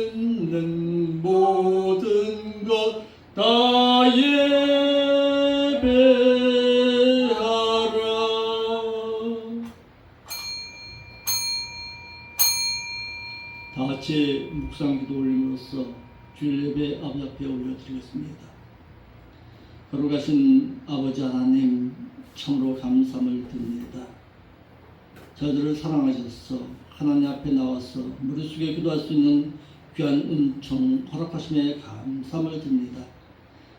있는 모든 것 다 예배하라. 다 같이 묵상 기도 올림으로써 주일 예배 아버지 앞에 올려드리겠습니다. 거룩하신 아버지 하나님, 참으로 감사함을 드립니다. 저희들을 사랑하셔서 하나님 앞에 나와서 무리 속에 기도할 수 있는 귀한 은총 허락하심에 감사함을 드립니다.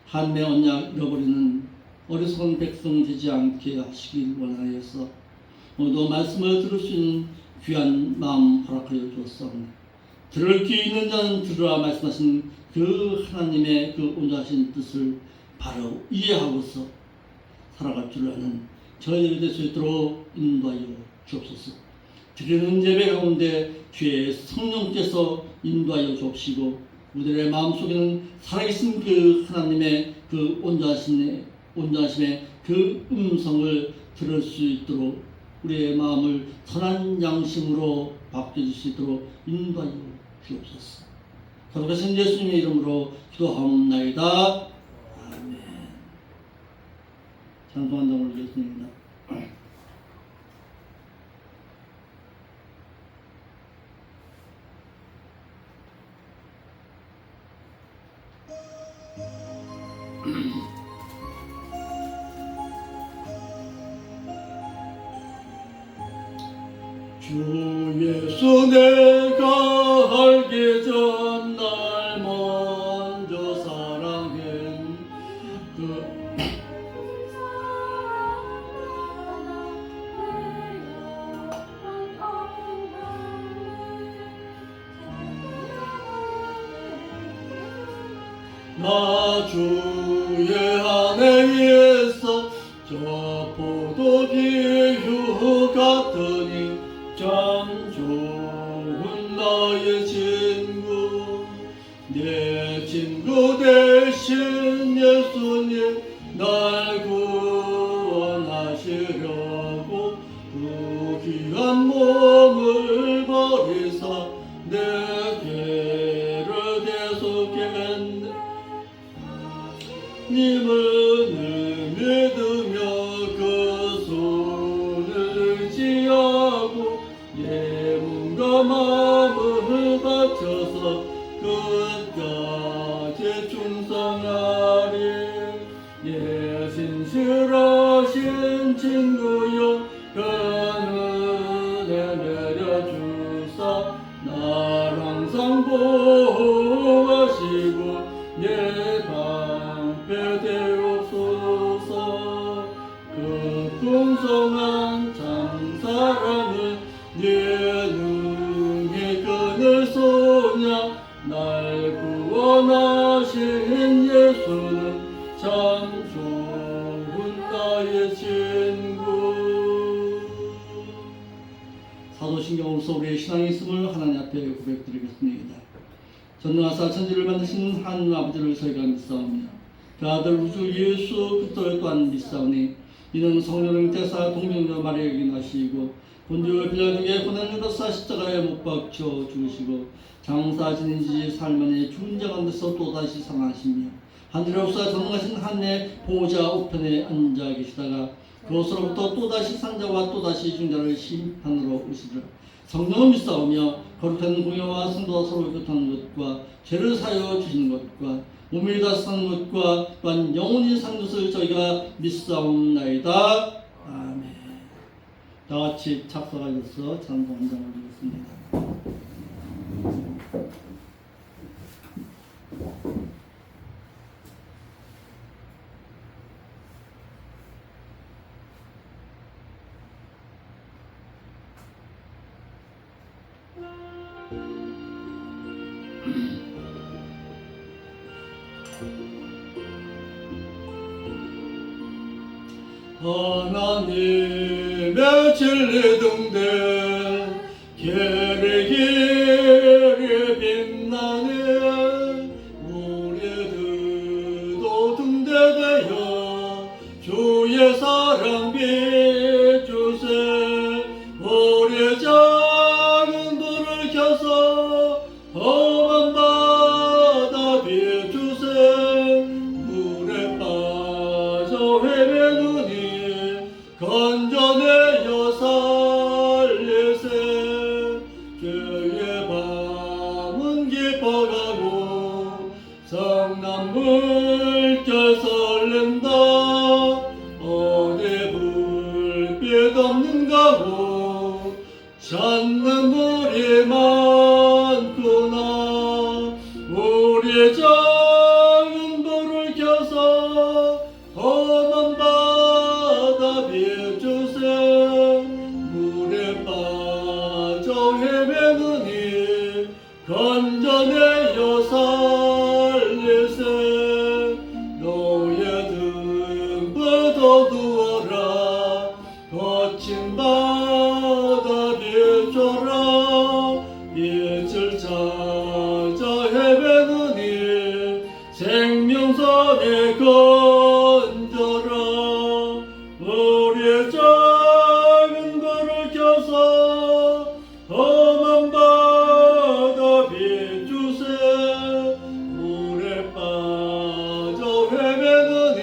한매 언약 잃어버리는 어리석은 백성 되지 않게 하시길 원하여서 오늘도 말씀을 들을 수 있는 귀한 마음 허락하여 주옵소서. 들을 귀 있는 자는 들으라 말씀하신 그 하나님의 그 온전하신 뜻을 바로 이해하고서 살아갈 줄 아는 저희들이 될 수 있도록 인도하여 주옵소서. 드리는 예배 가운데 주의 성령께서 인도하여 주옵시고 우리들의 마음속에는 살아계신 그 하나님의 그 온전하심의 그 음성을 들을 수 있도록 우리의 마음을 선한 양심으로 바꿔줄 수 있도록 인도하여 주옵소서. 거룩하신 예수님의 이름으로 기도하옵나이다. 아멘. 찬송한 장 올리겠습니다. 주 예수 내가 알기 전 날 먼저 사랑한 나 주의 안에 있어 저 포도비유 같으니 참 좋은 나의 친구, 내 친구 대신 예수님 날 구원하시려고 그 귀한 몸을 버리사 내게를 대속했네. 님을 믿으며 그 손을 의지하고 내 몸과 마음을 바쳐서 끝까지 충성하리. 예 신실하신 친구여 큰 은혜 내려주사 날 항상 보호하시고 예 방패 되옵소서. 그 풍성한 장사랑을 예 능히 끊을 소냐. 날 구원하신 예수는 참 좋은 나의 친구. 사도신경으로서 우리의 신앙이 있음을 하나님 앞에 고백드리겠습니다. 전능하사 천지를 만드신 하나님 아버지를 저희가 믿사오며 그 아들 우주 예수 그리스도를 또한 믿사오니 이는 성령을 대사 동정녀 마리아에게 나시고 본디오 빌라도에게 고난받으사 십자가에 못 박혀 죽으시고 장사 지닌 지 살만에 죽은 자 가운데서 또다시 살아나시며 하늘에 없사 전능하신 하늘의 보호자 우편에 앉아 계시다가 그곳으로부터 또다시 산자와 또다시 죽은 자를 심판으로 오시리라. 성령을 믿사오며 거룩한 공예와 성도와 서로 교통하는 것과 죄를 사하여 주시는 것과 몸이 다 사는 것과 또한 영원히 사는 것을 저희가 믿사옵나이다. 아멘. 다 같이 착석하셔서 찬송 한 장 올리겠습니다. 하나님의 진리 등대 길이 빛나네. 우리들도 등대되어 주의 사랑 비추세. 우리의 작은 불을 켜서 물결 설렌다. 어디 불빛 없는 가고 찾는 물이 많구나. 우리의 작은 불을 켜서 험한 바다 비추세. 물에 빠져 헤매느니 건져내어 살리세. 너의 등불도 두어라. 거친 바다 비춰라. 빛을 찾아 헤매느니 생명선에 건져라. 우리의 작은 불을 켜서 험한 바다 비추세. 물에 빠져 헤매느니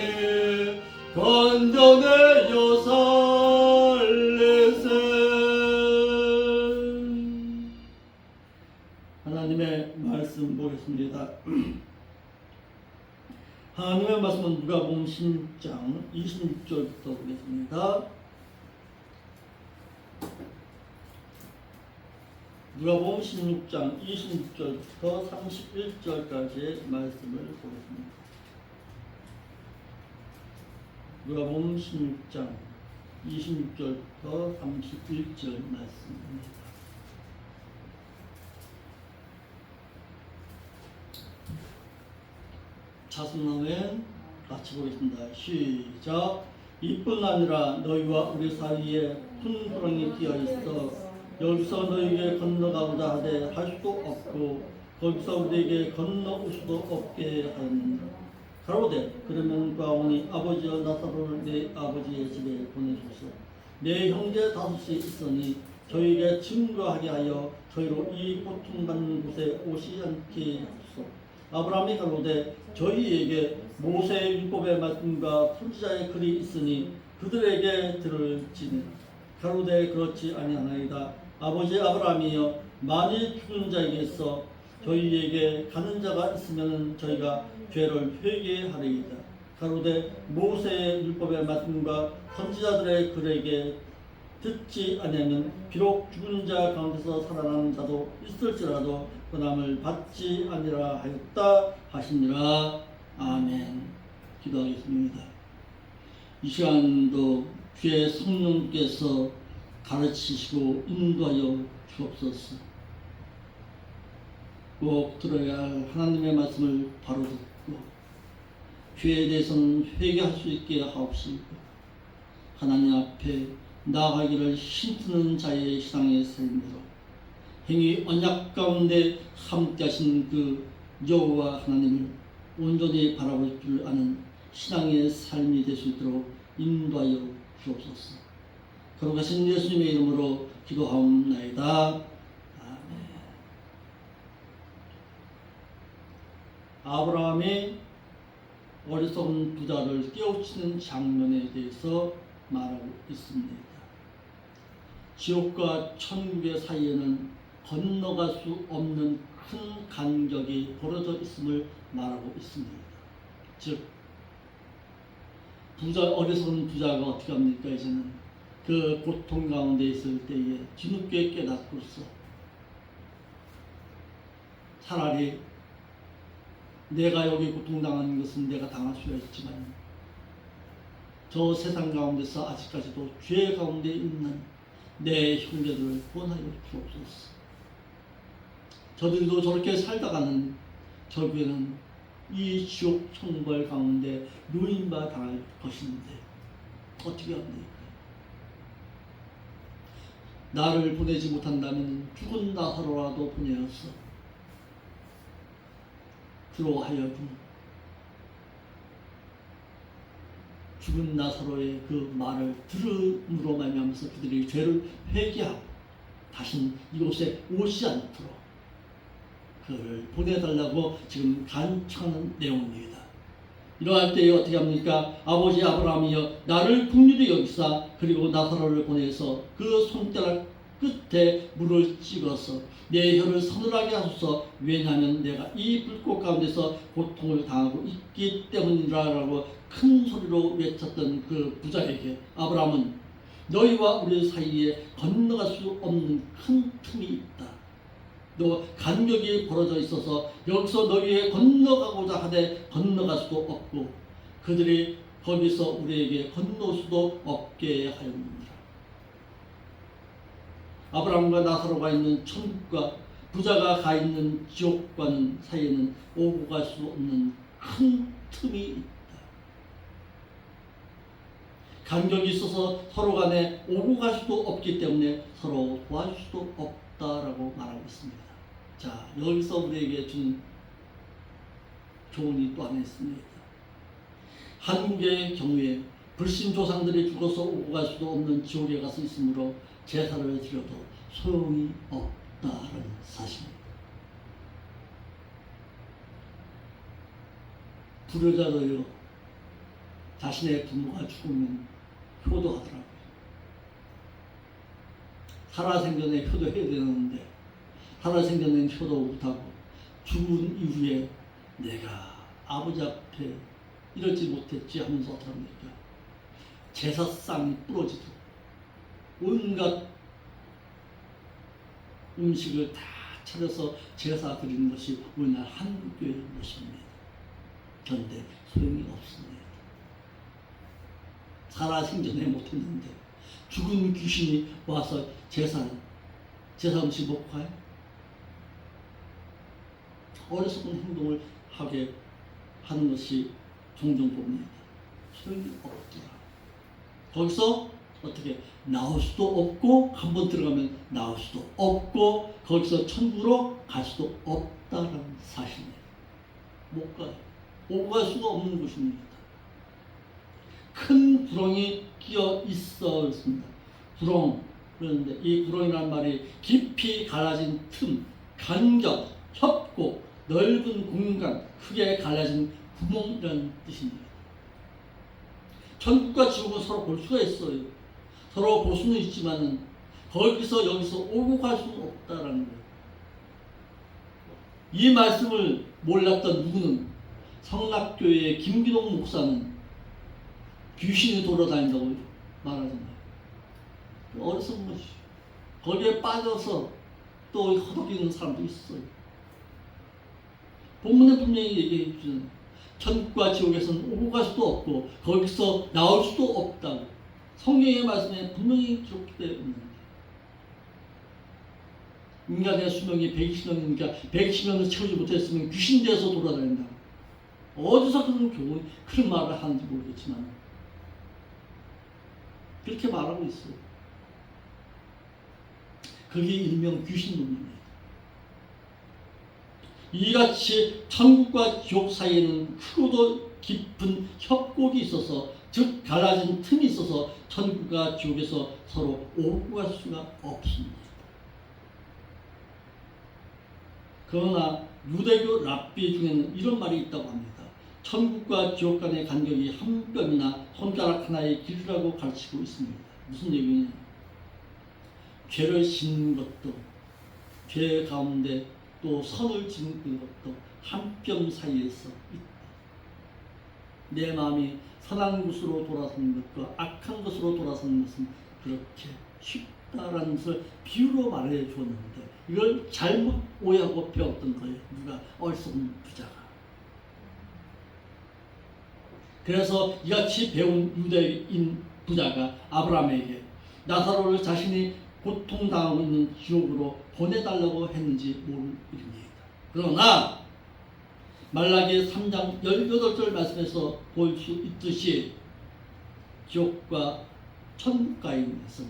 건져내어 살리세. 하나님의 말씀 보겠습니다. 하나님의 말씀은 누가복음 16장 26절부터 보겠습니다. 누가복음 16장 26절부터 31절까지의 말씀을 보겠습니다. 누가복음 16장 26절부터 31절 말씀입니다. 자손나면 같이 보겠습니다. 시작. 이뿐 아니라 너희와 우리 사이에 큰 호랑이 끼어 있어 여기서 너희에게 건너가고자 하되 할 수도 없고 거기서 우리에게 건너올 수도 없게 하였느니라. 가로되 그러면 과오니 아버지여 나사로를 내 아버지의 집에 보내소서. 내 형제 다섯이 있으니 저희에게 증거하게 하여 저희로 이 고통받는 곳에 오시 않게 하소서. 아브라함이 가로되 저희에게 모세의 율법의 말씀과 선지자의 글이 있으니 그들에게 들을지니라. 가로되 그렇지 아니하나이다. 아버지 아브라함이여 만일 죽은 자에게서 저희에게 가는 자가 있으면 저희가 죄를 회개하리이다. 가로되 모세의 율법의 말씀과 선지자들의 글에게 듣지 아니하면 비록 죽은 자 가운데서 살아나는 자도 있을지라도 권함을 받지 아니라 하였다 하시니라. 아멘. 기도하겠습니다. 이 시간도 주의 성령께서 가르치시고 인도하여 주옵소서. 꼭 들어야 할 하나님의 말씀을 바로 듣고 죄에 대해서는 회개할 수 있게 하옵시고 하나님 앞에 나아가기를 힘쓰는 자의 신앙의 삶으로 행위 언약 가운데 함께 하신 그 여호와 하나님을 온전히 바라볼 줄 아는 신앙의 삶이 될 수 있도록 인도하여 주옵소서. 거룩하신 예수님의 이름으로 기도하옵나이다. 아멘. 아브라함이 어리석은 부자를 깨우치는 장면에 대해서 말하고 있습니다. 지옥과 천국의 사이에는 건너갈 수 없는 큰 간격이 벌어져 있음을 말하고 있습니다. 즉 어리석은 부자가 어떻게 합니까? 이제는 그 고통 가운데 있을 때에 뒤늦게 깨닫고서 차라리 내가 여기 고통당하는 것은 내가 당할 수가 있지만 저 세상 가운데서 아직까지도 죄 가운데 있는 내 형제들을 구원하여 주옵소서. 저들도 저렇게 살다가는 결국에는 이 지옥 천벌 가운데 누임바 당할 것인데 어떻게 합니까? 나를 보내지 못한다면 죽은 나사로라도 보내어서 그로 하여금 죽은 나사로의 그 말을 들음으로 말미암아서 그들이 죄를 회개하고 다신 이곳에 오지 않도록 그를 보내달라고 지금 간청하는 내용입니다. 이러할 때에 어떻게 합니까? 아버지 아브라함이여 나를 긍휼히 여기사 그리고 나사로를 보내서 그 손가락 끝에 물을 찍어서 내 혀를 서늘하게 하소서. 왜냐하면 내가 이 불꽃 가운데서 고통을 당하고 있기 때문이라고 큰 소리로 외쳤던 그 부자에게 아브라함은 너희와 우리 사이에 건너갈 수 없는 큰 틈이 있다. 또 간격이 벌어져 있어서 여기서 너희에 건너가고자 하되 건너갈 수도 없고 그들이 거기서 우리에게 건너올 수도 없게 하였느니라. 아브라함과 나사로가 있는 천국과 부자가 가 있는 지옥과는 사이에는 오고 갈 수 없는 큰 틈이 있다. 간격이 있어서 서로 간에 오고 갈 수도 없기 때문에 서로 도와줄 수도 없다라고 말하고 있습니다. 자, 여기서 우리에게 준 교훈이 또 하나 있습니다. 한국의 경우에 불신 조상들이 죽어서 오고 갈 수도 없는 지옥에 가서 있으므로 제사를 드려도 소용이 없다는 사실입니다. 불효자도요, 자신의 부모가 죽으면 효도하더라고요. 살아생전에 효도해야 되는데 살아생전에 효도 못하고 죽은 이후에 내가 아버지 앞에 이러지 못했지 하면서 어떻게 합니까? 제사상이 부러지도록 온갖 음식을 다 차려서 제사 드리는 것이 우리나라 한국교회의 모습입니다. 그런데 소용이 없습니다. 살아생전에 못했는데 죽은 귀신이 와서 제사 음식 먹고 가요? 어리석은 행동을 하게 하는 것이 종종 봅니다. 소용이 없더라. 거기서 어떻게 나올 수도 없고 한번 들어가면 나올 수도 없고 거기서 천국으로 갈 수도 없다는 사실입니다. 못 가요. 오고 갈 수가 없는 곳입니다. 큰 구렁이 끼어 있어 그렇습니다. 구렁 그런데 이 구렁이라는 말이 깊이 갈라진 틈, 간격, 협곡, 넓은 공간, 크게 갈라진 구멍이라는 뜻입니다. 천국과 지옥은 서로 볼 수가 있어요. 서로 볼 수는 있지만은 거기서 여기서 오고 갈 수는 없다라는 거예요. 이 말씀을 몰랐던 누구는 성락교회의 김기동 목사는 귀신이 돌아다닌다고 말하잖아요. 어리석은 것이 거기에 빠져서 또 허덕이는 사람도 있어요. 본문에 분명히 얘기해 주잖아요. 천국과 지옥에서는 오고 갈 수도 없고 거기서 나올 수도 없다고 성경의 말씀에 분명히 기록되어 있는데 인간의 수명이 120년이니까 120년을 채우지 못했으면 귀신 되어서 돌아다닌다. 어디서 그런 말을 하는지 모르겠지만 그렇게 말하고 있어요. 그게 일명 귀신론입니다. 이같이 천국과 지옥 사이에는 크고도 깊은 협곡이 있어서 즉 갈라진 틈이 있어서 천국과 지옥에서 서로 오고 갈 수가 없습니다. 그러나 유대교 랍비 중에는 이런 말이 있다고 합니다. 천국과 지옥 간의 간격이 한 뼘이나 손가락 하나의 길이라고 가르치고 있습니다. 무슨 얘기냐? 죄를 짓는 것도 죄 가운데 또 선을 짓는 것도 한 뼘 사이에서 있다. 내 마음이 선한 것으로 돌아서는 것과 악한 것으로 돌아서는 것은 그렇게 쉽다라는 것을 비유로 말해 주었는데 이걸 잘못 오해하고 배웠던 거예요. 누가 어리석은 부자가. 그래서 이같이 배운 유대인 부자가 아브라함에게 나사로를 자신이 고통당하고 있는 지옥으로 보내달라고 했는지 모를 일입니다. 그러나 말라기 3장 18절 말씀에서 볼 수 있듯이 지옥과 천국가에서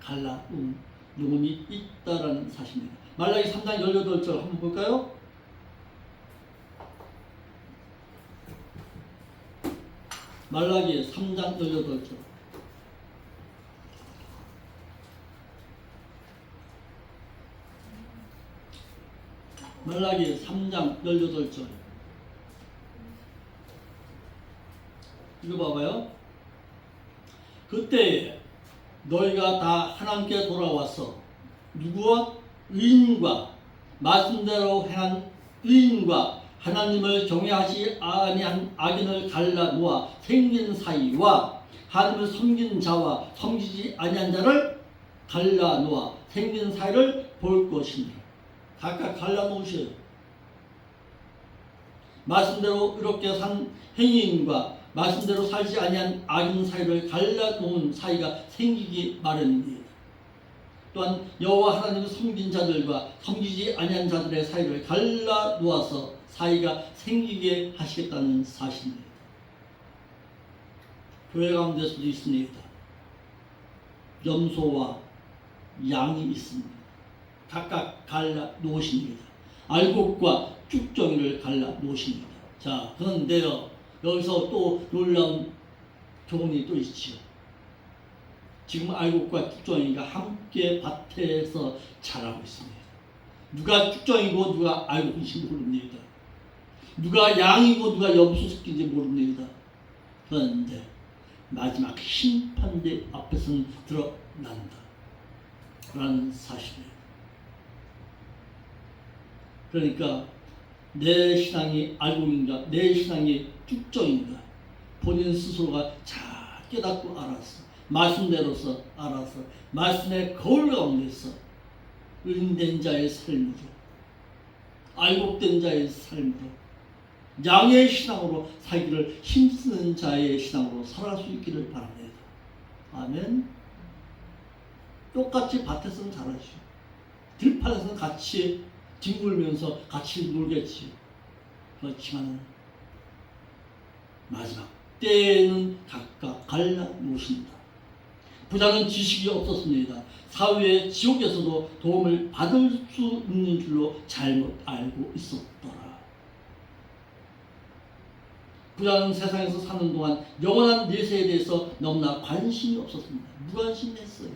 갈라놓음이 있다라는 사실입니다. 말라기 3장 18절 한번 볼까요? 말라기 3장 18절 말라기 3장 18절 이거 봐봐요. 그때 너희가 다 하나님께 돌아와서 누구와? 의인과 말씀대로 행한 의인과 하나님을 경외하지 아니한 악인을 갈라놓아 생긴 사이와 하나님을 섬긴 자와 섬기지 아니한 자를 갈라놓아 생긴 사이를 볼 것이니라. 각각 갈라놓으셔요. 말씀대로 이렇게 산 행위인과 말씀대로 살지 아니한 악인 사이를 갈라놓은 사이가 생기기 마련입니다. 또한 여호와 하나님을 섬긴 자들과 섬기지 아니한 자들의 사이를 갈라놓아서 사이가 생기게 하시겠다는 사실입니다. 교회 가운데서도 있습니다. 염소와 양이 있습니다. 각각 갈라놓으십니다. 알곡과 쭉정이를 갈라놓으십니다. 자, 그런데요, 여기서 또 놀라운 교훈이 또 있지요. 지금 알곡과 쭉정이가 함께 밭에서 자라고 있습니다. 누가 쭉정이고 누가 알곡인지 모릅니다. 누가 양이고 누가 염소 새끼인지 모릅니다. 그런데 마지막 심판대 앞에서는 드러난다 라는 사실이에요. 그러니까 내 신앙이 알곡인가 내 신앙이 쭉정인가 본인 스스로가 잘 깨닫고 알았어. 말씀대로서 알아서 말씀의 거울 가운데서 의인된 자의 삶으로 알곡된 자의 삶으로 양의 신앙으로 살기를 힘쓰는 자의 신앙으로 살아갈 수 있기를 바랍니다. 아멘. 똑같이 밭에서는 잘하죠. 들판에서는 같이 뒹굴면서 같이 놀겠지. 그렇지만 마지막 때에는 각각 갈라놓으신다. 부자는 지식이 없었습니다. 사후에 지옥에서도 도움을 받을 수 있는 줄로 잘못 알고 있었더라. 부자는 세상에서 사는 동안 영원한 내세에 대해서 너무나 관심이 없었습니다. 무관심했어요.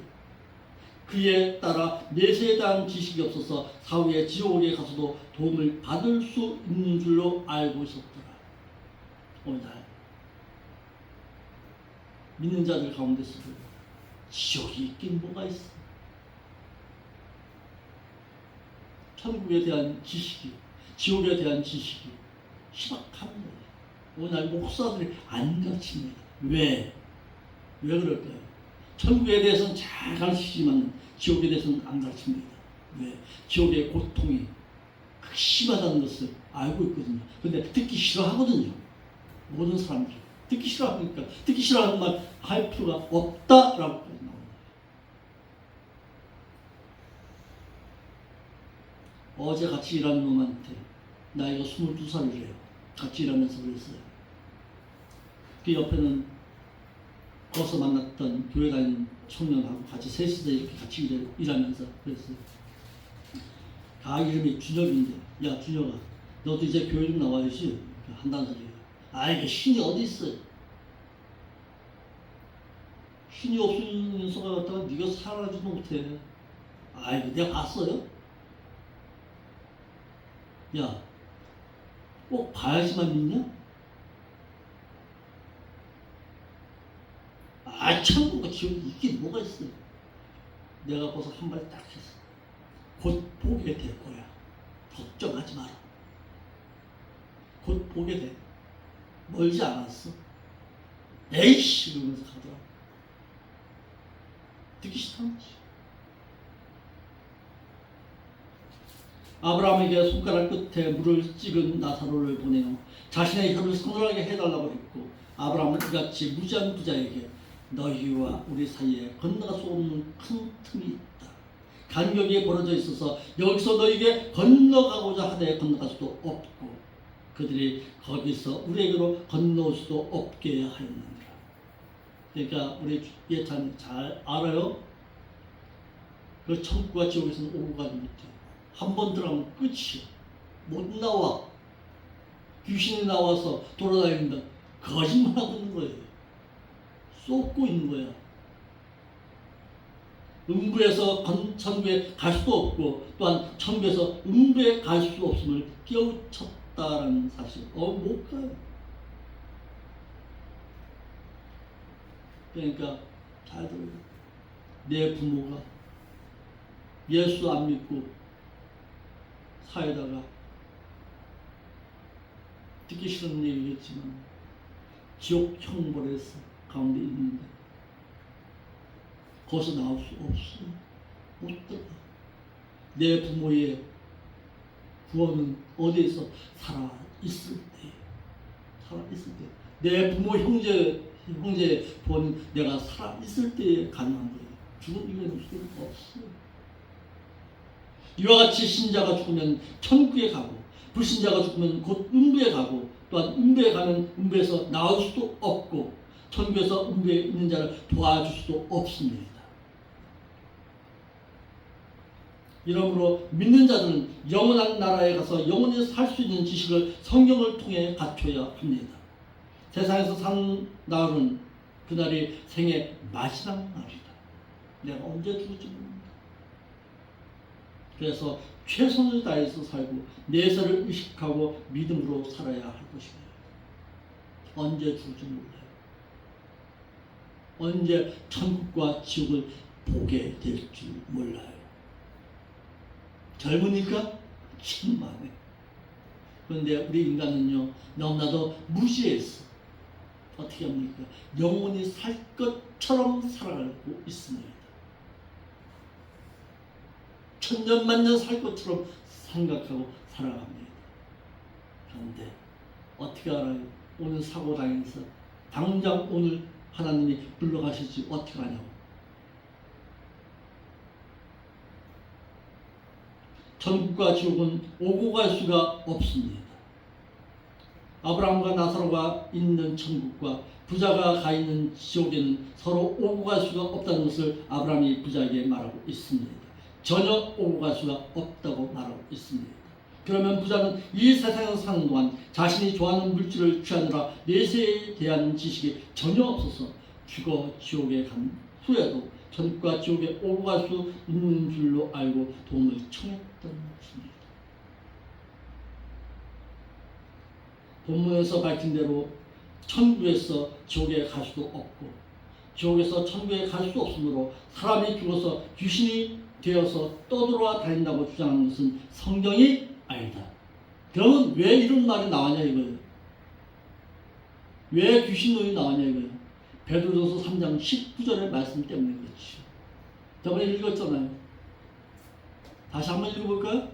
그에 따라 내세에 대한 지식이 없어서 사후에 지옥에 가서도 도움을 받을 수 있는 줄로 알고 있었더라. 오늘날 믿는 자들 가운데서도 지옥이 있긴 뭐가 있어. 천국에 대한 지식이, 지옥에 대한 지식이 희박한 거예요. 오늘 목사들이 안 가르칩니다. 왜? 왜 그럴까요? 천국에 대해서는 잘 가르치지만 지옥에 대해서는 안 가르칩니다. 왜? 지옥의 고통이 극심하다는 것을 알고 있거든요. 근데 듣기 싫어하거든요. 모든 사람들이. 듣기 싫어하니까 듣기 싫어하는 말 할 필요가 없다라고 나옵니다. 어제 같이 일하는 놈한테 나이가 22살이래요. 같이 일하면서 그랬어요. 그 옆에는 거기서 만났던 교회 다니는 청년하고 같이 셋이서 이렇게 같이 일하면서 그랬어요. 아, 이름이 준혁인데, 야 준혁아, 너도 이제 교회 좀 나와야지 한다는 소리예요. 아, 이게 신이 어디 있어요? 신이 없으면서 갖다가 네가 살아가지도 못해. 아, 이거 내가 봤어요? 야, 꼭 봐야지만 믿냐? 아, 천국과 지옥이 있긴 뭐가 있어요? 내가 거기서 한 발 딱 했어. 곧 보게 될 거야. 걱정하지 마라. 곧 보게 돼. 멀지 않았어. 에이씨 이러면서 가더라. 듣기 싫다는 거지. 아브라함에게 손가락 끝에 물을 찍은 나사로를 보내어 자신의 혀를 서늘하게 해달라고 했고, 아브라함은 이같이 무지한 부자에게 너희와 우리 사이에 건너갈 수 없는 큰 틈이 있다. 간격이 벌어져 있어서 여기서 너희에게 건너가고자 하되 건너갈 수도 없고 그들이 거기서 우리에게로 건너올 수도 없게 하였느니라. 그러니까 우리 예찬 잘 알아요. 그 천국과 지옥에서는 오고 가지 못해. 한 번 들어가면 끝이야. 못 나와. 귀신이 나와서 돌아다닌다. 거짓말하고 있는 거예요. 쏟고 있는 거야. 음부에서 천국에 갈 수도 없고 또한 천국에서 음부에 갈 수 없음을 깨우쳤다라는 사실. 못 가요. 그러니까 잘 들어요. 내 부모가 예수 안 믿고 사회다가 듣기 싫은 얘기겠지만 지옥 형벌에서 가운데 있는데 거기서 나올 수 없어. 못 들어. 내 부모의 구원은 어디에서 살아있을 때, 살아있을 때. 내 부모 형제의 구원은 내가 살아있을 때에 가능한 거예요. 죽은 이후에는 수가 없어요. 이와 같이 신자가 죽으면 천국에 가고, 불신자가 죽으면 곧 음부에 가고, 또한 음부에 가면 음부에서 나올 수도 없고, 천국에서 음부에 있는 자를 도와줄 수도 없습니다. 이러므로 믿는 자들은 영원한 나라에 가서 영원히 살 수 있는 지식을 성경을 통해 갖춰야 합니다. 세상에서 산 날은 그날이 생의 마지막 날이다. 내가 언제 죽을지 모릅니다. 그래서 최선을 다해서 살고 내세를 의식하고 믿음으로 살아야 할 것입니다. 언제 죽을지 몰라요. 언제 천국과 지옥을 보게 될 줄 몰라요. 젊으니까 신만해. 그런데 우리 인간은요, 너무나도 무지했어. 어떻게 합니까? 영원히 살 것처럼 살아가고 있습니다. 천년 만년 살 것처럼 생각하고 살아갑니다. 그런데 어떻게 알아요? 오늘 사고 당해서 당장 오늘 하나님이 불러가실지 어떻게 하냐고. 천국과 지옥은 오고 갈 수가 없습니다. 아브라함과 나사로가 있는 천국과 부자가 가 있는 지옥에는 서로 오고 갈 수가 없다는 것을 아브라함이 부자에게 말하고 있습니다. 전혀 오고 갈 수가 없다고 말하고 있습니다. 그러면 부자는 이 세상에서 사는 동안 자신이 좋아하는 물질을 취하느라 내세에 대한 지식이 전혀 없어서 죽어 지옥에 간 후에도 천국과 지옥에 오고 갈 수 있는 줄로 알고 도움을 청했던 것입니다. 본문에서 밝힌 대로 천국에서 지옥에 갈 수도 없고 지옥에서 천국에 갈 수 없으므로 사람이 죽어서 귀신이 되어서 떠돌아 다닌다고 주장하는 것은 성경이 아니다. 그러면 왜 이런 말이 나왔냐 이거예요. 왜 귀신론이 나왔냐 이거예요. 베드로전서 3장 19절의 말씀 때문에 그렇죠. 저번에 읽었잖아요. 다시 한번 읽어볼까요?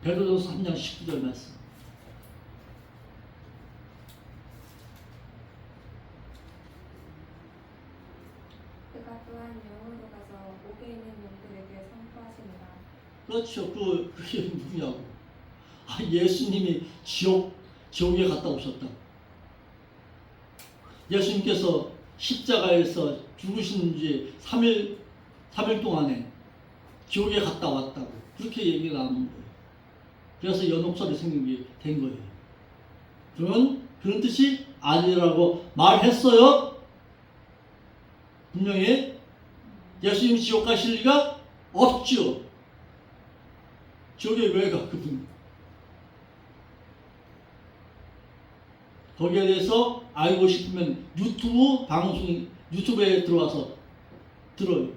베드로전서 3장 19절 말씀. 그가 또한 영으로 가서 옥에 있는 영들에게 선포하시니라. 그렇죠. 그게 누구냐고. 예수님이 지옥에 갔다 오셨다. 예수님께서 십자가에서 죽으신 지 3일 동안에 지옥에 갔다 왔다고 그렇게 얘기가 나오는 거예요. 그래서 연옥설이 생긴 게 된 거예요. 그런 뜻이 아니라고 말했어요. 분명히 예수님 지옥 가실 리가 없죠. 지옥에 왜 가 그분? 거기에 대해서 알고 싶으면 유튜브에 들어와서 들어요.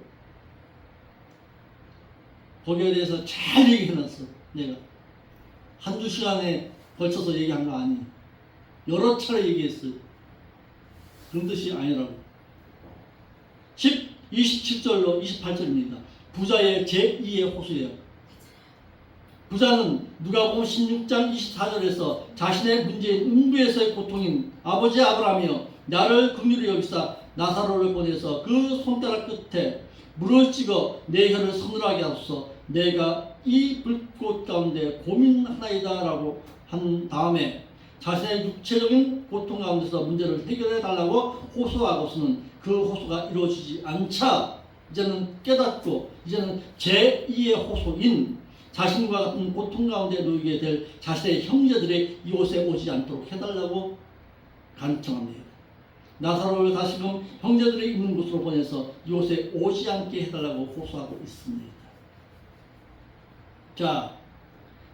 거기에 대해서 잘 얘기해놨어. 내가 한두 시간에 걸쳐서 얘기한 거 아니에요. 여러 차례 얘기했어요. 그런 뜻이 아니라고. 27절로 28절입니다. 부자의 제2의 호소예요. 부자는 누가복음 16장 24절에서 자신의 문제인 음부에서의 고통인 아버지 아브라함이여 나를 긍휼히 여기사 나사로를 보내서 그 손가락 끝에 물을 찍어 내 혀를 서늘하게 하소서 내가 이 불꽃 가운데 고민하나이다 라고 한 다음에 자신의 육체적인 고통 가운데서 문제를 해결해 달라고 호소하고서는 그 호소가 이루어지지 않자 이제는 깨닫고 이제는 제2의 호소인 자신과 같은 고통 가운데 놓이게 될 자신의 형제들이 이곳에 오지 않도록 해달라고 간청합니다. 나사로를 다시금 형제들이 있는 곳으로 보내서 이곳에 오지 않게 해달라고 호소하고 있습니다. 자,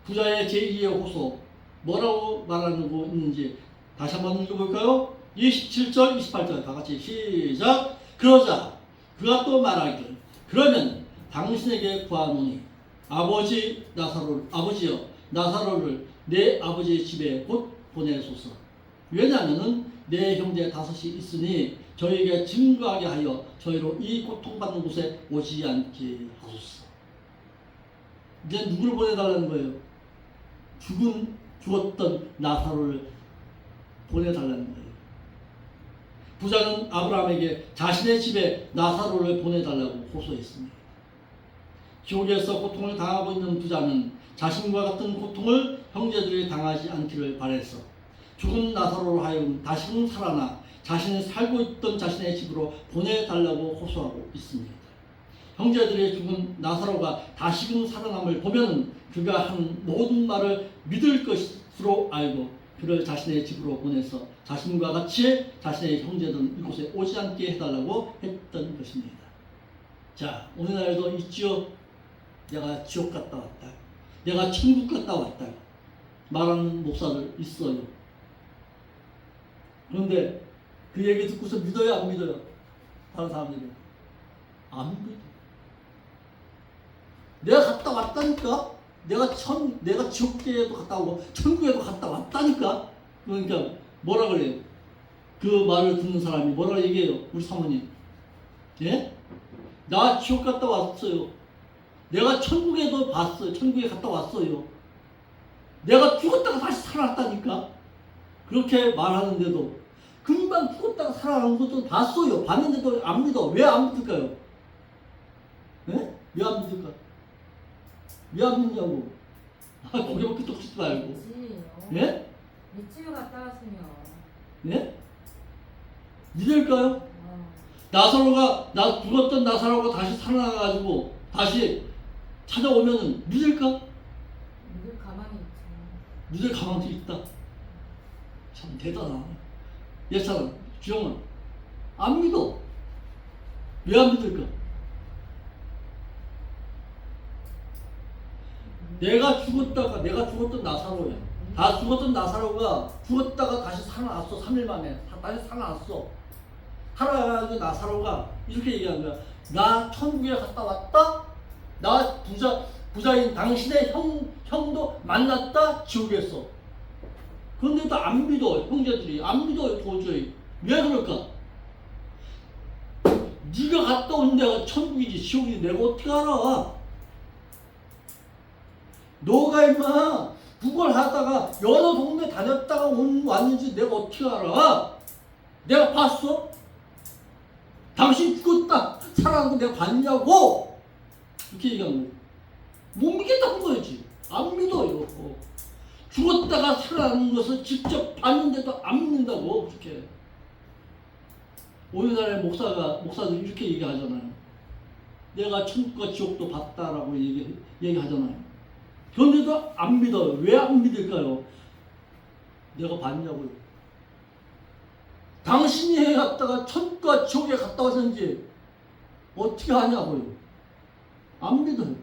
부자의 제2의 호소 뭐라고 말하고 있는지 다시 한번 읽어볼까요? 27절, 28절 다 같이 시작. 그러자 그가 또 말하기를 그러면 당신에게 구하노니 아버지여 나사로를 내 아버지의 집에 곧 보내소서. 왜냐하면 내 형제 5이 있으니 저에게 증거하게 하여 저희로 이 고통받는 곳에 오지 않게 하소서. 이제 누구를 보내달라는 거예요? 죽었던 나사로를 보내달라는 거예요. 부자는 아브라함에게 자신의 집에 나사로를 보내달라고 호소했습니다. 지옥에서 고통을 당하고 있는 부자는 자신과 같은 고통을 형제들이 당하지 않기를 바라서 죽은 나사로로 하여금 다시금 살아나 자신이 살고 있던 자신의 집으로 보내달라고 호소하고 있습니다. 형제들이 죽은 나사로가 다시금 살아남을 보면 그가 한 모든 말을 믿을 것으로 알고 그를 자신의 집으로 보내서 자신과 같이 자신의 형제들은 이곳에 오지 않게 해달라고 했던 것입니다. 자, 오늘날도 있지요. 내가 지옥 갔다 왔다, 내가 천국 갔다 왔다 말하는 목사들 있어요. 그런데 그 얘기 듣고서 믿어요, 안 믿어요? 다른 사람들이 안 믿어. 내가 갔다 왔다니까. 내가 지옥계에도 갔다 오고 천국에도 갔다 왔다니까. 그러니까 뭐라 그래요? 그 말을 듣는 사람이 뭐라 얘기해요? 우리 사모님, 예? 나 지옥 갔다 왔어요. 내가 천국에도 봤어요. 천국에 갔다 왔어요. 내가 죽었다가 다시 살아났다니까. 그렇게 말하는데도 금방 죽었다가 살아난 것도 봤어요. 봤는데도 안 믿어. 왜 안 믿을까요? 예? 왜 안 믿을까? 왜 안 믿냐고. 고개밖에 톡치지 말고. 믿지요. 예? 믿지요 갔다 왔으면. 예? 믿을까요? 나사로가 죽었던 나사로가 다시 살아나가지고 다시 찾아오면은 믿을까? 믿을 가망이 있죠. 믿을 가망도 있다. 참 대단하네. 옛사람 주영아 안 믿어. 왜 안 믿을까? 내가 죽었던 나사로야. 다 죽었던 나사로가 죽었다가 다시 살아났어. 3일 만에 다시 살아났어. 살아가지고 나사로가 이렇게 얘기한 거야. 나 천국에 갔다 왔다. 나 부자인 당신의 형도 만났다. 지옥에서. 그런데도 안 믿어. 형제들이 안 믿어요. 도저히. 왜 그럴까? 네가 갔다 온 데가 천국이지 지옥이지 내가 어떻게 알아? 너가 임마 구걸하다가 여러 동네 다녔다가 왔는지 내가 어떻게 알아? 내가 봤어? 당신 죽었다 살아난 거 내가 봤냐고? 이렇게 얘기하는 거야. 못 믿겠다는 거였지. 안 믿어요. 죽었다가 살아나는 것을 직접 봤는데도 안 믿는다고. 그렇게 오늘날의 목사들이 이렇게 얘기하잖아요. 내가 천국과 지옥도 봤다라고 얘기하잖아요. 그런데도 안 믿어요. 왜 안 믿을까요? 내가 봤냐고요. 당신이 갔다가 천국과 지옥에 갔다 왔는지 어떻게 하냐고요. 안 믿어요.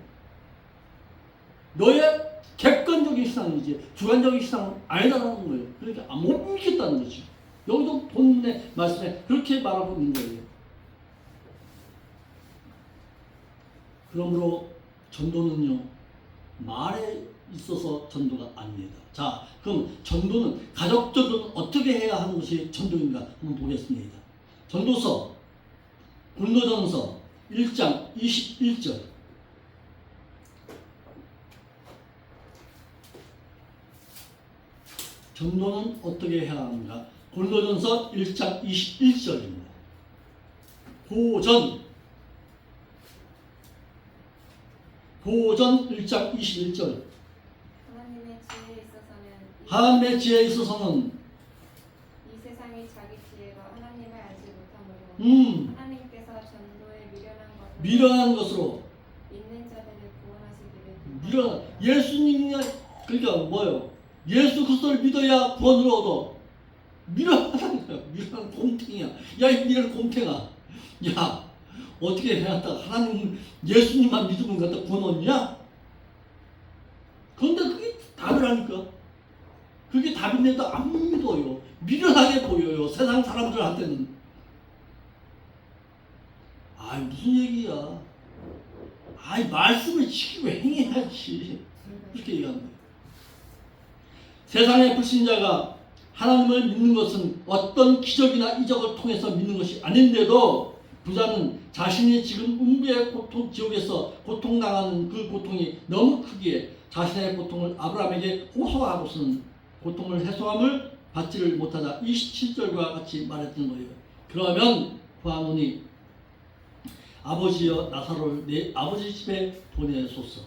너의 객관적인 신앙이지 주관적인 신앙은 아니다라는 거예요. 그러니까 못 믿겠다는 거지. 여기도 본인의 말씀에 그렇게 말하고 있는 거예요. 그러므로 전도는요, 말에 있어서 전도가 아닙니다. 자, 그럼 전도는, 가족 전도는 어떻게 해야 하는 것이 전도인가 한번 보겠습니다. 전도서, 고린도전서 1장 21절. 전도는 어떻게 해야 하는가? 고린도전서 1장 21절입니다. 고전 1장 21절. 하나님의 지혜에 있어서는 이 세상이 자기 지혜로 하나님을 알지 못하므로 하나님께서 전도에 미련한 것으로 믿는 자들을 구원하시기를 예수님이 그러니까 뭐예요? 예수 그리스도를 믿어야 구원을 얻어. 미련하다는 거야. 미련한 곰탱이야. 야, 이 미련한 곰탱아. 야, 어떻게 해놨다 하나님 예수님만 믿으면 갖다 구원 얻냐? 그런데 그게 답이라니까. 그게 답인데도 안 믿어요. 미련하게 보여요. 세상 사람들한테는. 아, 무슨 얘기야. 아이 말씀을 지키고 행해야지. 그렇게 얘기하는 거예요. 세상의 불신자가 하나님을 믿는 것은 어떤 기적이나 이적을 통해서 믿는 것이 아닌데도 부자는 자신이 지금 음부의 고통, 지옥에서 고통당하는 그 고통이 너무 크기에 자신의 고통을 아브라함에게 호소하고서는 고통을 해소함을 받지를 못하자 27절과 같이 말했던 거예요. 그러면 부하노니 아버지여 나사로를 내 아버지 집에 보내소서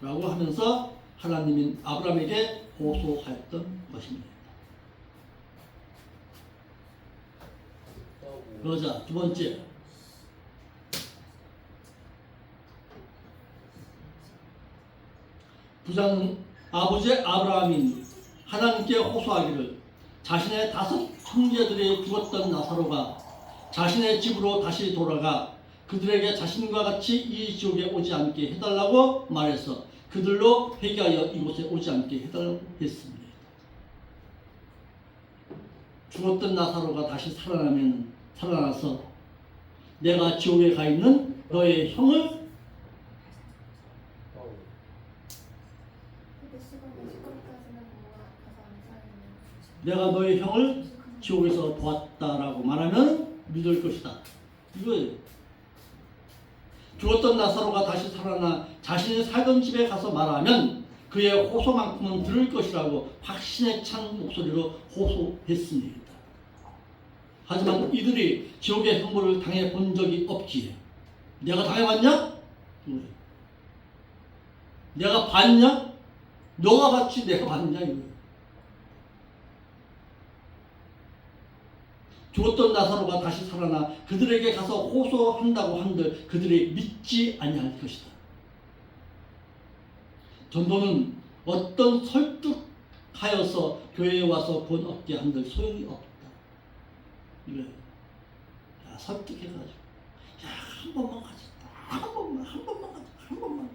라고 하면서 하나님인 아브라함에게 호소하였던 것입니다. 그러자 두 번째, 부자는 아버지 아브라함인 하나님께 호소하기를 자신의 5 형제들이 죽었던 나사로가 자신의 집으로 다시 돌아가 그들에게 자신과 같이 이 지옥에 오지 않게 해달라고 말해서 그들로 회개하여 이곳에 오지 않게 해달라고 했습니다. 죽었던 나사로가 다시 살아나서 내가 지옥에 가 있는 너의 형을 근데 시골까지는 가서 안사하는 내가 너의 형을 지옥에서 보았다라고 말하면 믿을 것이다. 이거예요. 죽었던 나사로가 다시 살아나 자신이 살던 집에 가서 말하면 그의 호소만큼은 들을 것이라고 확신에 찬 목소리로 호소했습니다. 하지만 이들이 지옥의 형벌을 당해 본 적이 없기에 내가 당해봤냐? 내가 봤냐? 너가 봤지 내가 봤냐? 이거예요. 죽었던 나사로가 다시 살아나 그들에게 가서 호소한다고 한들 그들이 믿지 아니할 것이다. 전도는 어떤 설득하여서 교회에 와서 본 얻게 한들 소용이 없다. 이거예요. 야, 설득해가지고 야, 한 번만 가자. 한 번만 가자. 한 번만.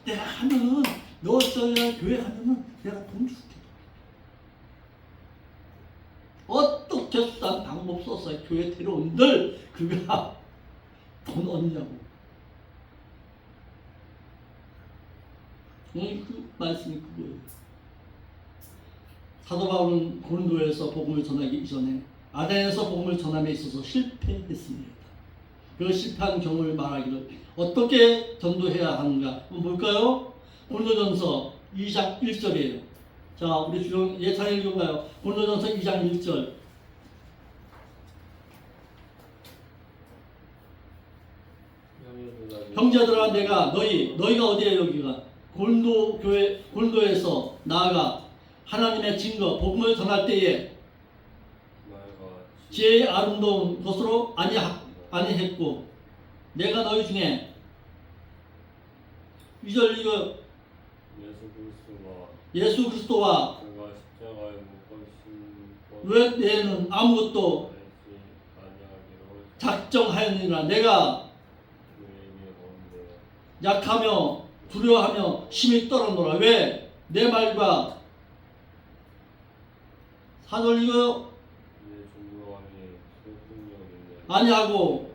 내가 하면은 너 교회 가면은 내가 돈 줄게. 어떻게 수단 방법 써서 교회 데려온들 그가 돈 얻냐고. 오늘 그 말씀이 그거예요. 사도 바울은 고린도에서 복음을 전하기 이전에 아덴에서 복음을 전함에 있어서 실패했습니다. 그 실패한 경우를 말하기를 어떻게 전도해야 하는가 한번 볼까요? 고린도전서 2장 1절이에요. 자, 우리 주영 예찬 읽어봐요. 고린도전서 2장 1절. 형제들아 내가 너희가 어디에 여기가 고린도 교회 고린도에서 나아가 하나님의 증거 복음을 전할 때에 지혜의 아름다운 것으로 아니했고 내가 너희 중에 2절 이거 예수 그리스도와 왜 내는 아무것도 작정하였느니라. 내가 약하며 두려워하며 심히 떨어노라. 왜? 내 말과 4절 이거 아니하고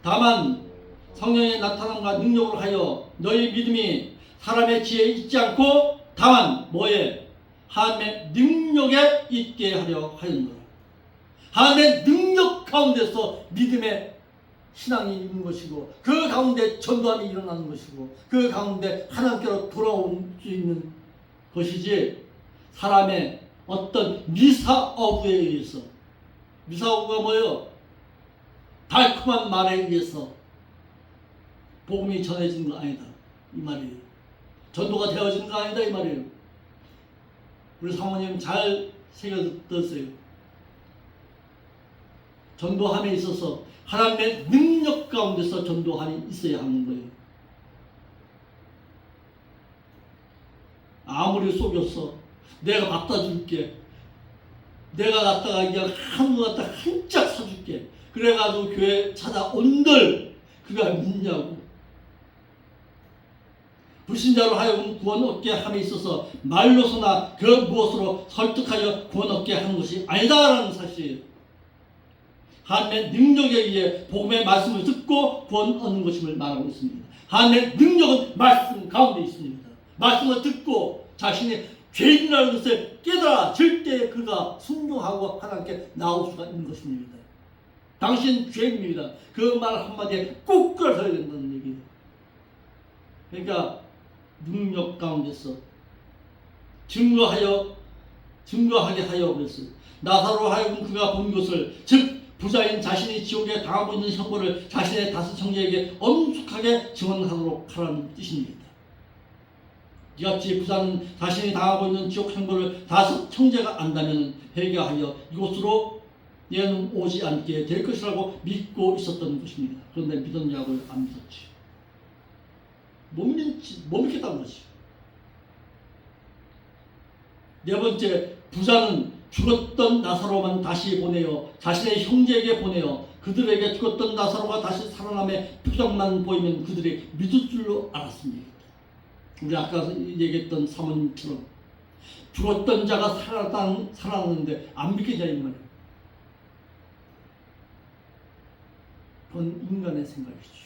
다만 성령의 나타남과 능력으로 하여 너희 믿음이 사람의 지혜에 있지 않고 다만 뭐에? 하나님의 능력에 있게 하려 하였노라. 하나님의 능력 가운데서 믿음의 신앙이 있는 것이고 그 가운데 전도함이 일어나는 것이고 그 가운데 하나님께로 돌아올 수 있는 것이지 사람의 어떤 미사어구에 의해서. 미사어구가 뭐예요? 달콤한 말에 의해서 복음이 전해지는 거 아니다 이 말이에요. 전도가 되어지는 거 아니다 이 말이에요. 우리 사모님 잘 새겨들었어요. 전도함에 있어서 하나님의 능력 가운데서 전도함이 있어야 하는 거예요. 아무리 속였어. 내가 갖다 줄게. 내가 갖다가 그냥 한거 갖다 한 짝 사줄게. 그래가지고 교회 찾아온들 그가 믿냐고. 불신자로 하여금 구원 얻게 함에 있어서 말로서나 그 무엇으로 설득하여 구원 얻게 하는 것이 아니다라는 사실이에요. 하나님의 능력에 의해 복음의 말씀을 듣고 구원 얻는 것임을 말하고 있습니다. 하나님의 능력은 말씀 가운데 있습니다. 말씀을 듣고 자신의 죄인이라는 것을 깨달아질 때 그가 순종하고 하나님께 나올 수가 있는 것입니다. 당신 죄인입니다. 그 말 한마디에 꼭 끌어서야 된다는 얘기예요. 그러니까 능력 가운데서 증거하게 하여 그랬어요. 나사로 하여금 그가 본 것을, 즉 부자인 자신이 지옥에 당하고 있는 형벌을 자신의 다섯 형제에게 엄숙하게 증언하도록 하라는 뜻입니다. 이같이 부자는 자신이 당하고 있는 지옥 형벌을 다섯 형제가 안다면 회개하여 이곳으로 얘는 오지 않게 될 것이라고 믿고 있었던 것입니다. 그런데 믿었냐고요? 안 믿었지. 못 믿겠다는 것이죠. 네 번째, 부자는 죽었던 나사로만 다시 보내어 자신의 형제에게 보내어 그들에게 죽었던 나사로가 다시 살아남의 표정만 보이면 그들이 믿을 줄로 알았습니다. 우리 아까 얘기했던 사모님처럼 죽었던 자가 살아났는데 안 믿겠냐 이 말이에요. 그건 인간의 생각이죠.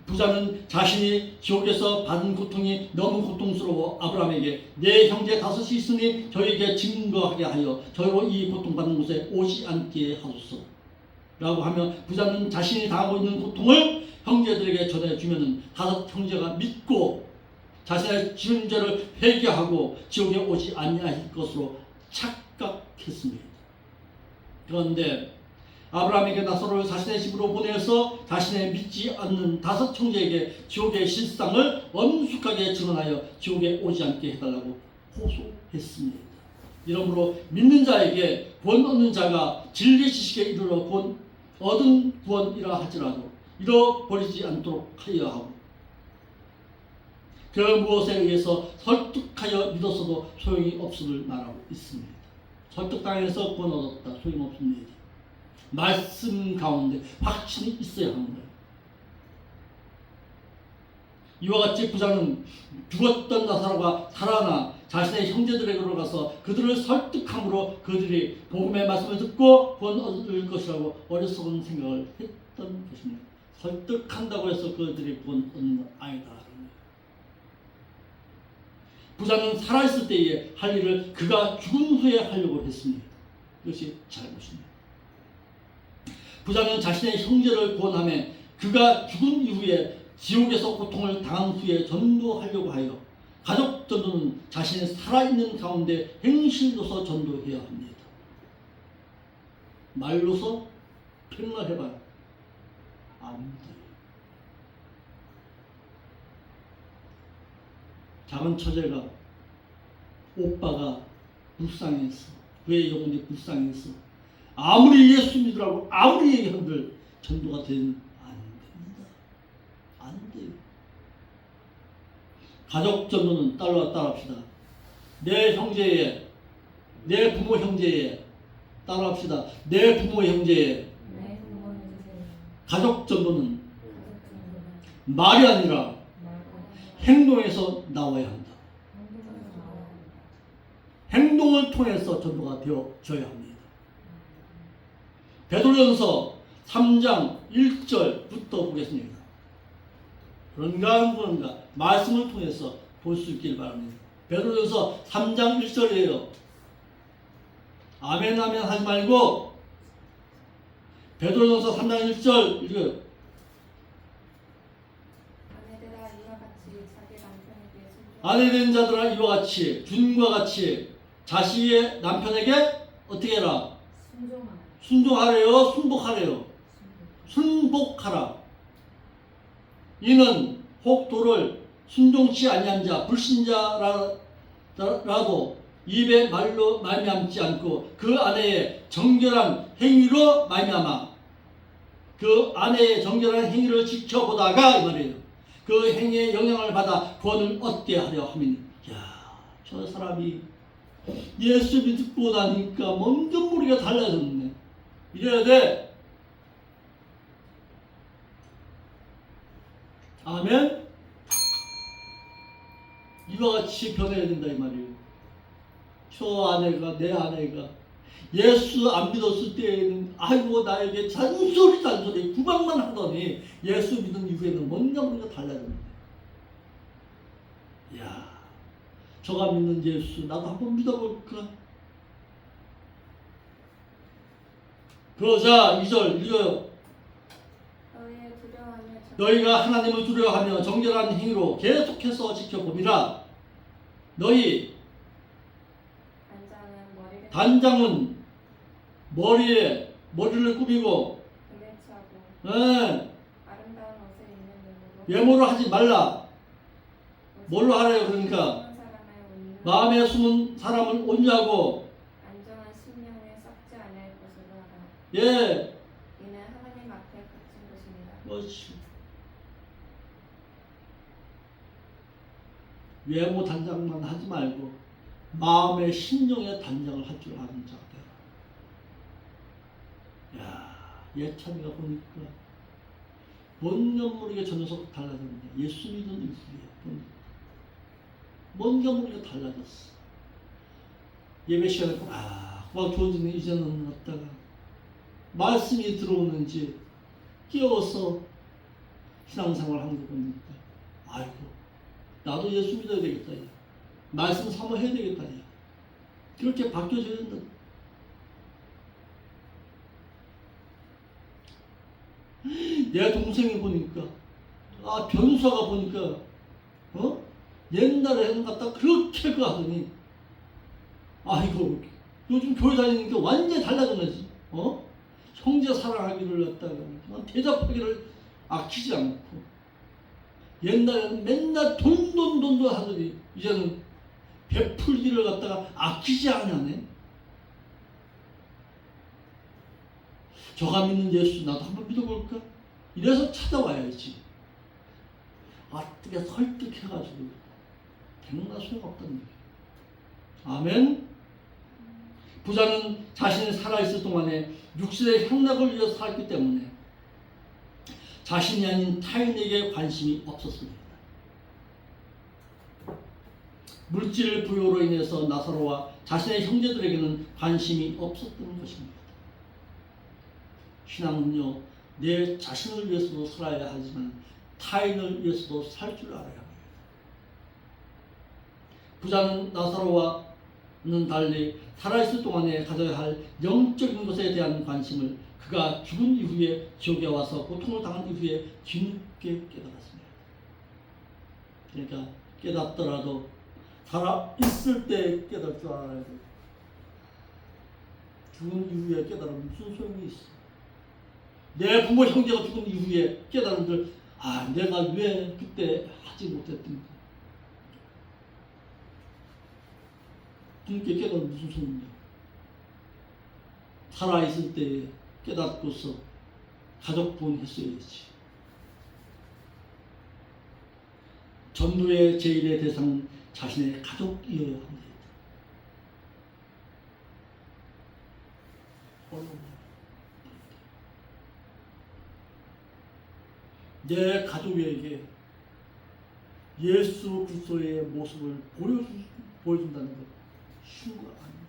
부자는 자신이 지옥에서 받은 고통이 너무 고통스러워 아브라함에게 내 형제 다섯이 있으니 저에게 증거하게 하여 저로 이 고통받는 곳에 오지 않게 하소서 라고 하며 부자는 자신이 당하고 있는 고통을 형제들에게 전해주면 다섯 형제가 믿고 자신의 지은 죄를 회개하고 지옥에 오지 아니할 것으로 착각했습니다. 그런데 아브라함에게 나사로를 자신의 집으로 보내서 자신의 믿지 않는 다섯 형제에게 지옥의 실상을 엄숙하게 증언하여 지옥에 오지 않게 해달라고 호소했습니다. 이러므로 믿는 자에게 구원 얻는 자가 진리 지식에 이르러 얻은 구원이라 할지라도 잃어버리지 않도록 하여야 하고 그 무엇에 의해서 설득하여 믿었어도 소용이 없음을 말하고 있습니다. 설득당해서 구원 얻었다. 소용없습니다. 말씀 가운데 확신이 있어야 하는 거예요. 이와 같이 부자는 죽었던 나사로가 살아나 자신의 형제들에게로 가서 그들을 설득함으로 그들이 복음의 말씀을 듣고 구원 얻을 것이라고 어리석은 생각을 했던 것입니다. 설득한다고 해서 그들이 구원 얻는 건 아니다. 부자는 살아있을 때에 할 일을 그가 죽은 후에 하려고 했습니다. 이것이 잘못입니다. 부자는 자신의 형제를 구원하며 그가 죽은 이후에 지옥에서 고통을 당한 후에 전도하려고 하여 가족 전도는 자신의 살아있는 가운데 행실로서 전도해야 합니다. 말로서 표현을 해봐요. 안 돼요. 작은 처제가 오빠가 불쌍해서 그의 영혼이 불쌍해서 아무리 예수 믿으라고 아무리 얘기한들 전도가 되는 안 됩니다. 안 돼요. 가족 전도는 따라합시다. 내 형제에 내 부모 형제에 따라합시다. 내 부모 형제에 가족 전도는 말이 아니라 행동에서 나와야 한다. 행동을 통해서 전도가 되어져야 합니다. 베드로전서 3장 1절부터 보겠습니다. 그런가 말씀을 통해서 볼 수 있길 바랍니다. 베드로전서 3장 1절이에요. 아멘 하지 말고 베드로전서 3장 1절 읽어요. 아내된 자들아 이와 같이 준과 같이 자신의 남편에게 어떻게 해라? 순종하래요? 순복하래요? 순복하라. 이는 혹 도를 순종치 아니한 자 불신자라도 입의 말로 말미암지 않고 그 아내의 정결한 행위로 말미암아 그 아내의 정결한 행위를 지켜보다가 이 말이에요. 그 행위에 영향을 받아 구원을 얻게 하려 하면 저 사람이 예수 믿고 나니까 뭔가 모르게 달라졌네. 이래야 돼. 아멘. 이와 같이 변해야 된다 이 말이에요. 저 아내가 내 아내가 예수 안 믿었을 때에는 아이고 나에게 잔소리 구박만 하더니 예수 믿은 이후에는 뭔가 모르게 달라졌는데, 야, 저가 믿는 예수 나도 한번 믿어볼까? 그러자 2절 읽어요. 너희가 하나님을 두려워하며 정결한 행위로 계속해서 지켜보미라. 너희 단장은 머리를 꾸미고 아름다운 옷을 입는 눈으로 외모로 하지 말라. 뭘로 하래요? 그러니까 마음에 숨은 사람을 온유하고 안정한 심령에 썩지 않을 것으로 하라. 예, 이는 하나님 앞에 값진 것입니다. 그렇지. 외모 단장만 하지 말고 마음의 심령의 단장을 할 줄 아는 자가 되라. 야, 예찬이가 보니까 뭔가 모르게 저 녀석 달라졌네. 예수 믿은 이후에 보니까 뭔가 모르게 달라졌어. 예배 시간에 막 좋아지네. 이제는 왔다가 말씀이 들어오는지 끼어서 신앙생활 하는 거 보니까 아이고 나도 예수 믿어야 되겠다. 야. 말씀 사모해야 되겠다. 야. 그렇게 바뀌어져야 된다. 내 동생이 보니까 변수아가 보니까 옛날에는 갖다 그렇게 하더니 아이고 요즘 교회 다니니까 완전히 달라졌지. 형제 사랑하기를 갖다가 대접하기를 아끼지 않고 옛날에는 맨날 돈 하더니 이제는 베풀기를 갖다가 아끼지 않냐네. 저가 믿는 예수 나도 한번 믿어볼까? 이래서 찾아와야지. 어떻게 설득해가지고 되는가 소용없다는 거예요. 아멘. 부자는 자신이 살아있을 동안에 육신의 향락을 위해서 살았기 때문에 자신이 아닌 타인에게 관심이 없었습니다. 물질 부여로 인해서 나사로와 자신의 형제들에게는 관심이 없었던 것입니다. 신앙은요, 내 자신을 위해서도 살아야 하지만 타인을 위해서도 살 줄 알아야 합니다. 부자는 나사로와는 달리 살아있을 동안에 가져야 할 영적인 것에 대한 관심을 그가 죽은 이후에 지옥에 와서 고통을 당한 이후에 뒤늦게 깨달았습니다. 그러니까 깨닫더라도 살아있을 때 깨달을 줄 알아야 돼요. 죽은 이후에 깨달으면 무슨 소용이 있어. 내 부모 형제가 죽은 이후에 깨달은들 내가 왜 그때 하지 못했던가. 그렇게 깨달으면 무슨 소용이야. 살아있을 때 깨닫고서 가족분 했어야지. 전도의 제일의 대상은 자신의 가족이어야 합니다. 내 가족에게 예수 그리스도의 모습을 보여준다는 것 쉬운 거 아닙니다.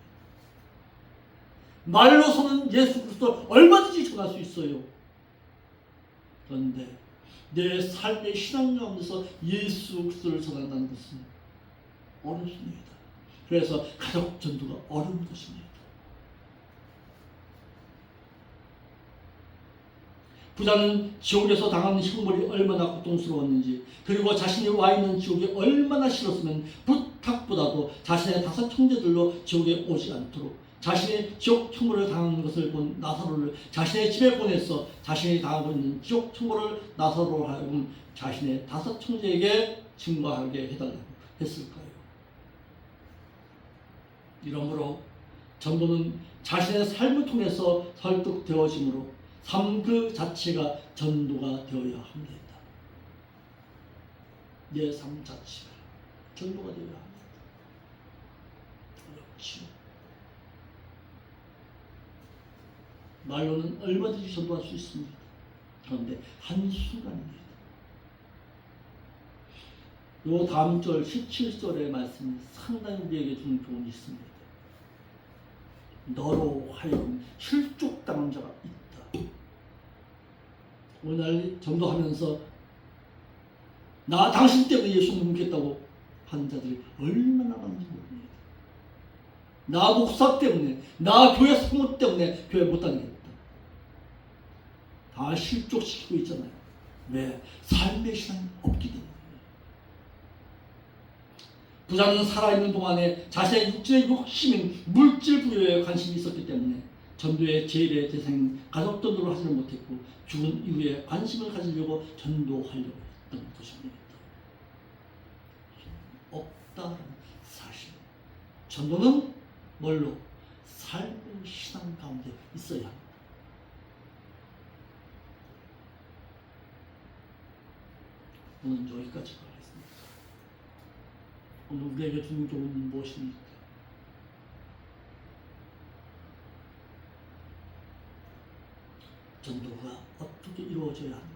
말로서는 예수 그리스도 얼마든지 전할 수 있어요. 그런데 내 삶의 신앙 가운데서 예수 그리스도를 전한다는 것은 어렵습니다. 그래서 가족 전도가 어려운 것입니다. 부자는 지옥에서 당하는 형벌이 얼마나 고통스러웠는지, 그리고 자신이 와 있는 지옥이 얼마나 싫었으면 부탁보다도 자신의 5 형제들로 지옥에 오지 않도록 자신의 지옥 형벌을 당하는 것을 본 나사로를 자신의 집에 보내서 자신이 당하고 있는 지옥 형벌을 나사로로 하여금 자신의 5 형제에게 증거하게 해달라고 했을까요? 이러므로 전도는 자신의 삶을 통해서 설득되어지므로 삶 그 자체가 전도가 되어야 합니다. 내 삶 자체가 전도가 되어야 합니다. 어렵지. 말로는 얼마든지 전도할 수 있습니다. 그런데 한순간입니다. 요 다음 절 17절의 말씀이 상당히 우리에게 주는 교훈이 있습니다. 너로 하여금 실족당한 자가 있다. 오늘 전도하면서 나 당신 때문에 예수 믿겠다고 하는 자들이 얼마나 많은지 모릅니다. 나 목사 때문에, 나 교회 성모 때문에 교회 못 다니겠다. 다 실족시키고 있잖아요. 왜? 삶의 신앙이 없기 때문에. 부자는 살아있는 동안에 자신의 육체의 욕심인 물질 부여에 관심이 있었기 때문에 전도의 제일의 대상인 가족 전도를 하지를 못했고 죽은 이후에 관심을 가지려고 전도하려고 했던 것입니다. 없다는 사실. 전도는 뭘로? 삶의 신앙 가운데 있어야 합니다. 오늘 여기까지 하겠습니다. 오늘 우리에게 주는 교훈은 무엇입니까? 전도가 어떻게 이루어져야 합니까?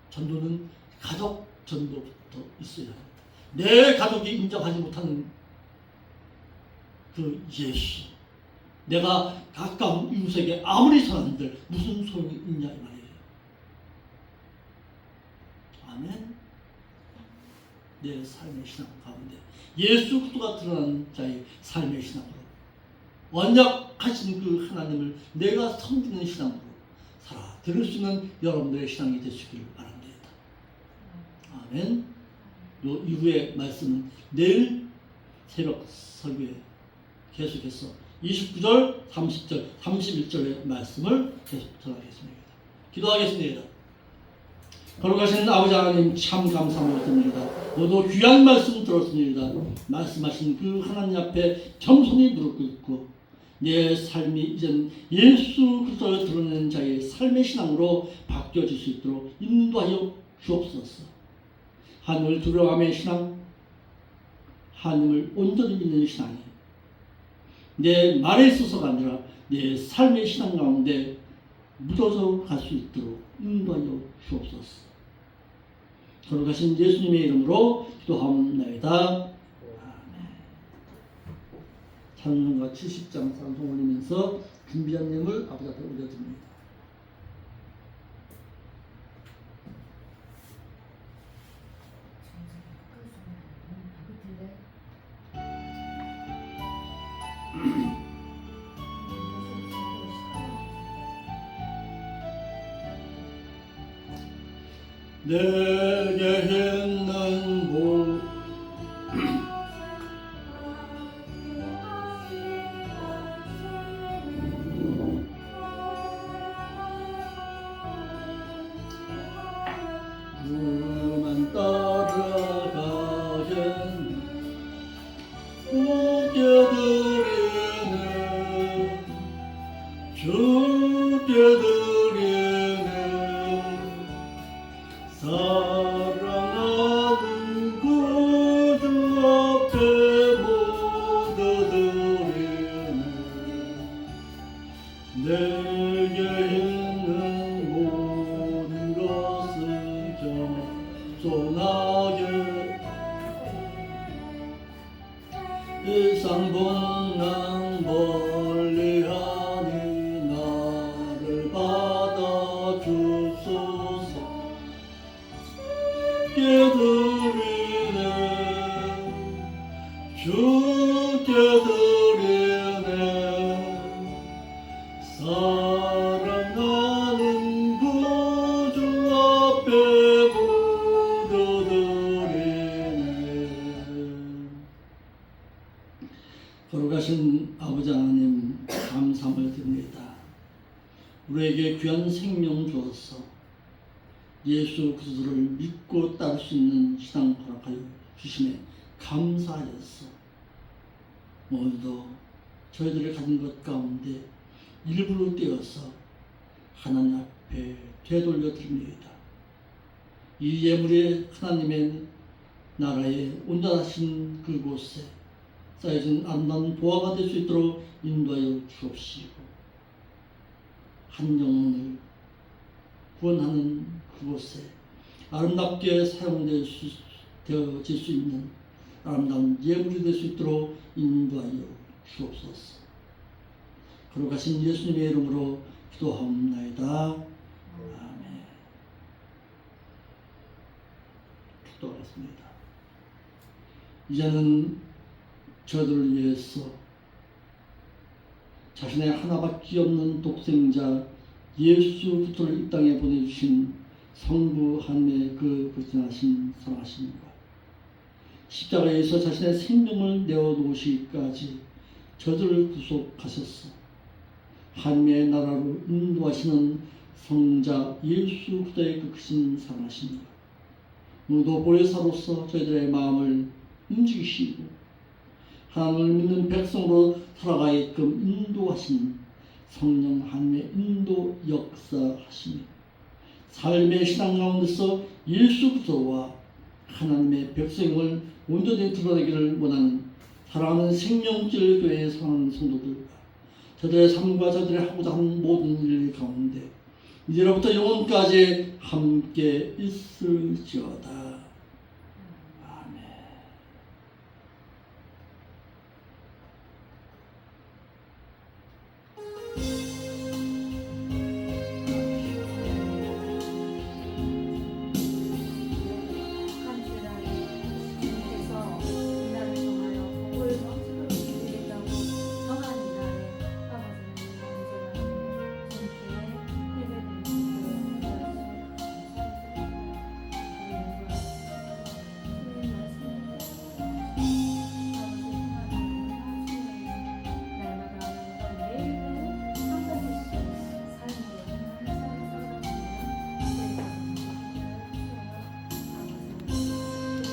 전도는 가족 전도부터 있어야 합니다. 내 가족이 인정하지 못하는 그 예수, 내가 가까운 이웃에게 아무리 선한들 무슨 소용이 있냐 이 말이에요. 아멘. 내 삶의 신앙 가운데 예수 그리스도가 드러난 자의 삶의 신앙으로 완벽하신 그 하나님을 내가 섬기는 신앙으로 살아 드릴 수 있는 여러분들의 신앙이 되시기를 바랍니다. 아멘. 요 이후의 말씀은 내일 새벽 설교에 계속해서 29절, 30절, 31절의 말씀을 계속 전하겠습니다. 기도하겠습니다. 거룩하신 아버지 하나님 참 감사합니다. 모두 귀한 말씀 들었습니다. 말씀하신 그 하나님 앞에 겸손히 무릎 꿇고 내 삶이 이젠 예수 그리스도를 드러내는 자의 삶의 신앙으로 바뀌어질 수 있도록 인도하여 주옵소서. 하늘을 두려워함의 신앙, 하나님을 온전히 믿는 신앙이 내 말에 있어서가 아니라 내 삶의 신앙 가운데 묻어져 갈 수 있도록 인도하여 주옵소서. 거룩하신 예수님의 이름으로 기도하옵나이다. 아멘. 찬송가 70장 찬송 올리면서 준비한 예물 아버지 앞에 올려드립니다. 내게 있는 복 그만 따라가겠네. 주께 드리네, 주께 드리네. 사랑하는 구주 앞에 모두 드리네. 내게 있는 모든 것을 겸손하게 일상봉랑 멀리하니 나를 받아주소서. 주께 드리네, 주께 드리네. 사랑하는 구주 앞에 묻어드리네. 거룩하신 아버지 하나님 감사함을 드립니다. 우리에게 귀한 생명 주어서 예수 그리스도를 믿고 따를 수 있는 신앙 허락하여 주심에 감사하여서 오늘도 저희들이 가진 것 가운데 일부를 떼어서 하나님 앞에 되돌려 드립니다. 이 예물이 하나님의 나라의 온전하신 그곳에 쌓여진 아름다운 보화가 될 수 있도록 인도하여 주옵시고 한 영혼을 구원하는 그곳에 아름답게 사용되어질 수 있는 아름다운 예물이 될 수 있도록 인도하여 주옵소서. 거룩하신 예수님의 이름으로 기도하옵나이다. 아멘. 기도하겠습니다. 이제는 저들을 위해서 자신의 하나밖에 없는 독생자 예수 그리스도를 이 땅에 보내주신 성부 하나님의 그 불신하신 사랑하심과 십자가에서 자신의 생명을 내어놓으시기까지 저들을 구속하셨어 하나님의 나라로 인도하시는 성자 예수 그리스도의 그 크신 사랑하심과 오늘도 보혜사로서 저희들의 마음을 움직이시고 하나님을 믿는 백성으로 살아가게끔 인도하시는 성령 하나님의 인도 역사하시며 삶의 신앙 가운데서 예수 그리스도와 하나님의 백성을 온전히 드러내기를 원하는 사랑하는 생명질교회에 사는 성도들과 저들의 삶과 저들의 하고자 하는 모든 일 가운데 이제로부터 영원까지 함께 있을지어다.